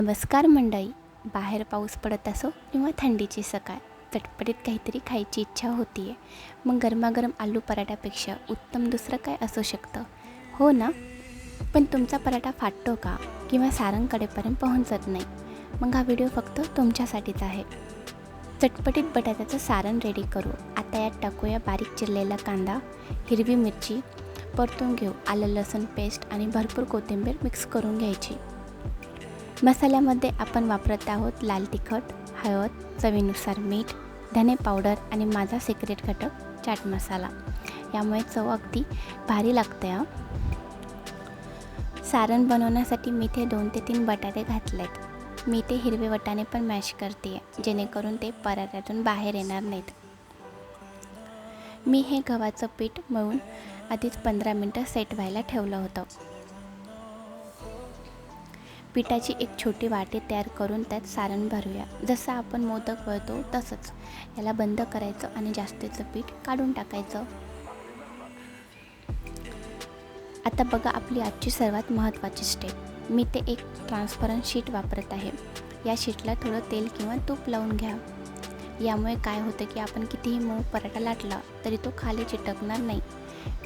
नमस्कार मंडळी. बाहेर पाऊस पडत असो किंवा थंडीची सकाळ, चटपटीत काहीतरी खायची इच्छा होती आहे. मग गरमागरम आलू पराठ्यापेक्षा उत्तम दुसरं काय असू शकतं, हो ना? पण तुमचा पराठा फाटतो का किंवा सारंगकडेपर्यंत पोहोचत नाही? मग हा व्हिडिओ फक्त तुमच्यासाठीच आहे. चटपटीत बटाट्याचं सारण रेडी करू. आता यात टाकूया बारीक चिरलेला कांदा, हिरवी मिरची, परतून घेऊ. आलं लसूण पेस्ट आणि भरपूर कोथिंबीर मिक्स करून घ्यायची. मसाल्यामध्ये आपण वापरत आहोत लाल तिखट, हळद, चवीनुसार मीठ, धने पावडर आणि माझा सिक्रेट घटक चाट मसाला. यामुळे चव अगदी भारी लागते हा. सारण बनवण्यासाठी मी ते 2 ते 3 बटाटे घातलेत. मी ते हिरवे वाटाणे पण मॅश करते जेणेकरून ते पराठ्यातून बाहेर येणार नाहीत. मी हे गव्हाचं पीठ मळून आधीच 15 मिनटं सेट व्हायला ठेवलं होतं. पिठाची एक छोटी वाटी तयार करून त्यात सारण भरूया. जसं आपण मोदक वळतो तसंच. याला बंद करायचं आणि जास्तीचं पीठ काढून टाकायचं. आता बघा आपली आजची सर्वात महत्त्वाची स्टेप. मी ते एक ट्रान्सपरंट शीट वापरत आहे. या शीटला थोडं तेल किंवा तूप लावून घ्या. यामुळे काय होतं की आपण कितीही मऊ पराठा लाटला तरी तो खाली चिटकणार नाही.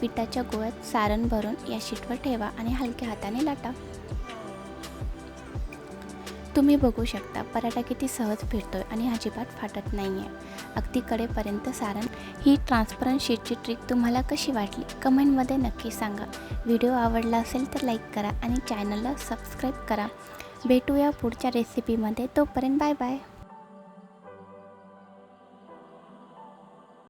पिठाच्या गोळ्यात सारण भरून या शीटवर ठेवा आणि हलक्या हाताने लाटा. तुम्ही बघू शकता पराठा किती सहज फिरतोय आणि अजिबात फाटत नाही आहे. अगदी कडेपर्यंत सारण. ही ट्रान्सपरंट शीटची ट्रिक तुम्हाला कशी वाटली कमेंटमध्ये नक्की सांगा. व्हिडिओ आवडला असेल तर लाईक करा आणि चॅनलला सबस्क्राईब करा. भेटूया पुढच्या रेसिपीमध्ये. तोपर्यंत बाय बाय.